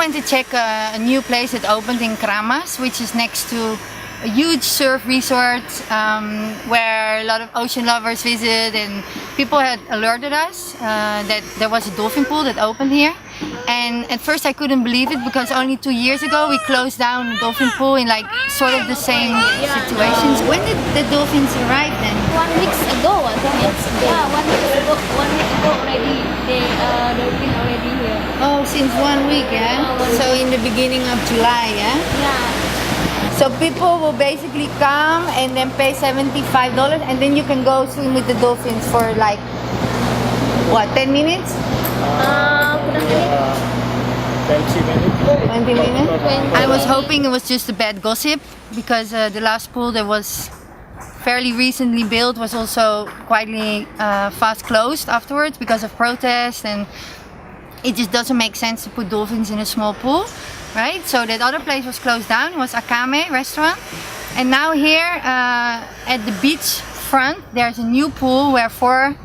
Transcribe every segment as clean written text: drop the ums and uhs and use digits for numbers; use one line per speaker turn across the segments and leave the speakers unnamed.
went to check a new place that opened in Kramas, which is next to a huge surf resort where a lot of ocean lovers visit, and people had alerted us that there was a dolphin pool that opened here. And at first I couldn't believe it because only 2 years ago we closed down the dolphin pool in like sort of the same situations. When did the dolphins arrive then?
1 week ago, I think. Yeah, 1 week ago. 1 week ago already. The dolphin already here.
Oh, since 1 week, yeah? So in the beginning of July, yeah?
Yeah.
So people will basically come and then pay $75 and then you can go swim with the dolphins for like, what, 10 minutes? 20 minutes? I was hoping it was just a bad gossip because the last pool that was fairly recently built was also quietly fast closed afterwards because of protests, and it just doesn't make sense to put dolphins in a small pool, right? So that other place was closed down, it was Akame restaurant. And now here at the beach front there's a new pool where 4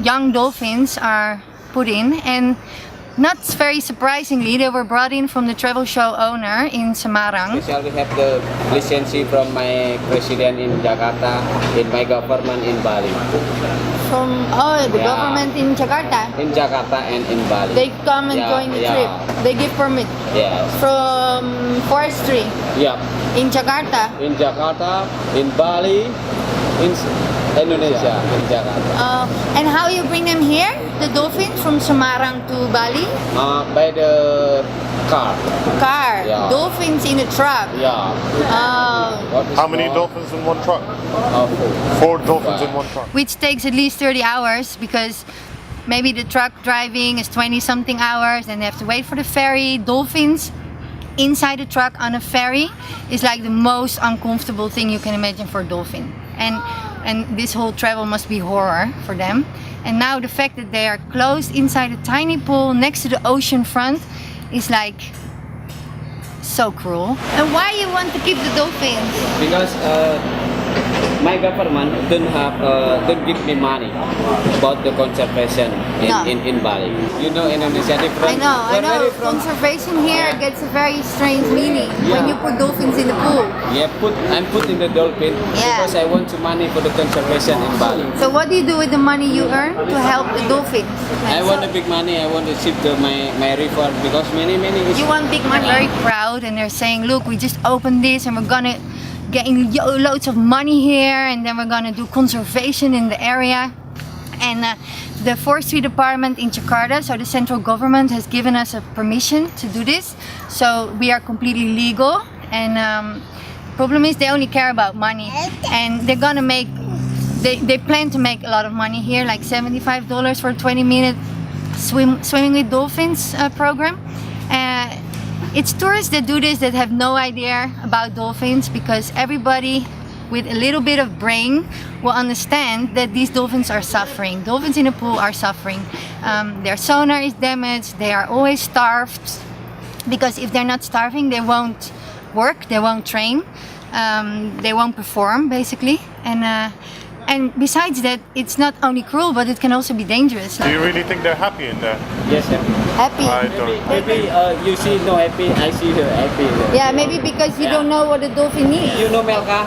young dolphins are put in, and not very surprisingly they were brought in from the travel show owner in Semarang.
We shall have the license from my president in Jakarta, in my government in Bali.
From the government in Jakarta?
In Jakarta and in Bali.
They come and join the trip. They give permit.
Yes.
From forestry.
Yeah.
In Jakarta.
In Jakarta, in Bali, in Indonesia, in Jakarta.
And how you bring them here? The dolphins from Semarang to Bali?
By the car.
Car.
Yeah.
Dolphins in a truck.
Yeah.
How many dolphins in one truck? 4 dolphins in one truck.
Which takes at least 30 hours because maybe the truck driving is 20 something hours and they have to wait for the ferry. Dolphins inside the truck on a ferry is like the most uncomfortable thing you can imagine for a dolphin. And this whole travel must be horror for them. And now the fact that they are closed inside a tiny pool next to the ocean front is like so cruel. And why you want to keep the dolphins?
Because my government don't give me money about the conservation in Bali. You know Indonesia different.
I know. Conservation here gets a very strange meaning when you put dolphins in the pool.
Yeah, I'm putting the dolphin because I want money for the conservation in Bali.
So what do you do with the money you earn to help the dolphins?
I want a big money. I want to ship to my river because many.
You want big money? Very proud, and they're saying, look, we just opened this and we're gonna getting loads of money here, and then we're gonna do conservation in the area. And the forestry department in Jakarta, so the central government, has given us a permission to do this, so we are completely legal. And the problem is they only care about money, and they're gonna make they plan to make a lot of money here, like $75 for a 20-minute swimming with dolphins program. It's tourists that do this that have no idea about dolphins, because everybody with a little bit of brain will understand that these dolphins are suffering. Dolphins in the pool are suffering. Their sonar is damaged, they are always starved, because if they're not starving they won't work, they won't train, they won't perform basically. And besides that, it's not only cruel, but it can also be dangerous.
Do you really think they're happy in there?
Yes, happy.
Happy?
I don't.
Maybe you see no happy, I see her happy.
Yeah, maybe because you don't know what the dolphin needs.
You know Melka?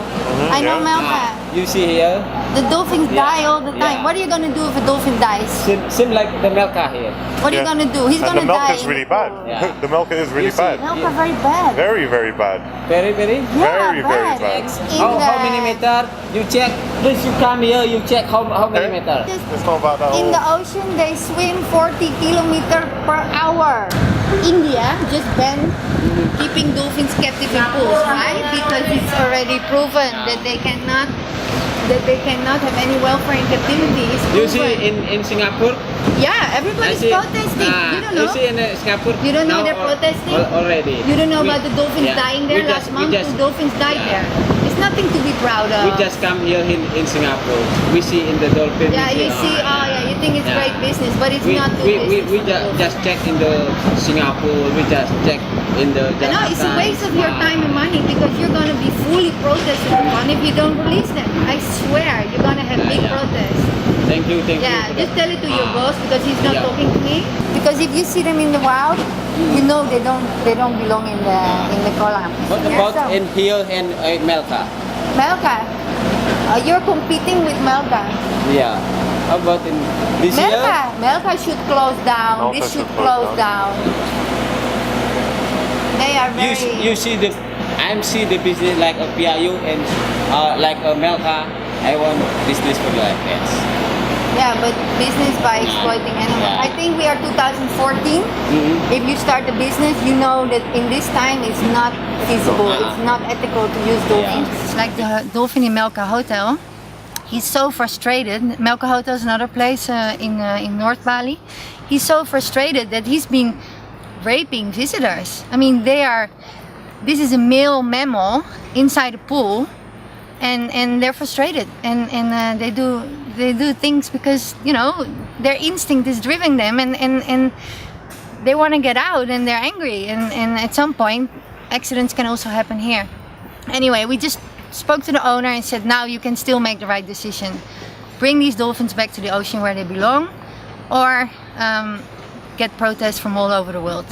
I know Melka.
You see here?
The dolphins die all the time. What are you gonna do if a dolphin dies?
Seem like the Melka here.
What are you gonna do? He's gonna
And the milk
die.
is really bad.
Yeah.
The milk is really bad.
Melka very bad.
Very, very bad.
Very?
Yeah,
Very, very bad.
How many meter? You check. Please, you come here. You check how many meter.
It's not about that
In
old.
the ocean, they swim 40 kilometers per hour. India just banned keeping dolphins captive in pools, right? Because it's already proven that they cannot have any welfare in captivity. It's
You see
proven.
in Singapore?
Yeah, everybody's protesting. You don't know?
You see in Singapore?
You don't know
now
they're protesting?
Already.
You don't know about the dolphins dying there? Last month, 2 dolphins died there. It's nothing to be proud of.
We just come here in Singapore. We see in the dolphin.
Yeah, you see, you think it's great business, but it's not good business.
We just check in the Singapore. We just check in the Jakarta.
No, it's a waste of your time and money, because you're going to be fully protested upon if you don't release them. I swear, you're going to have big protests.
Thank you.
Yeah,
for
just
that.
tell it to your boss because he's not
Yeah.
talking to me. Because if you see them in the wild, you know they don't belong in the kolam.
What
Yeah,
about
so-
in here and Melka?
Melka? You're competing with Melka.
Yeah. How about in this year?
Melka should close down.
Melka
This should
should
close
close
down. They are very.
You see the see the business like a PIU and like a Melka. I want business for like that.
Yeah, but business by exploiting animals.
Yeah.
I think we are 2014. If you start a business, you know that in this time it's not feasible. It's not ethical to use dolphins. It's like the dolphin in Melka Hotel. He's so frustrated. Melka Hotel is another place in North Bali. He's so frustrated that he's been raping visitors. I mean, this is a male mammal inside a pool, and they're frustrated, and they do things because their instinct is driving them, and they want to get out, and they're angry, and at some point accidents can also happen here. Anyway, we just spoke to the owner and said, now you can still make the right decision. Bring these dolphins back to the ocean where they belong, or get protests from all over the world.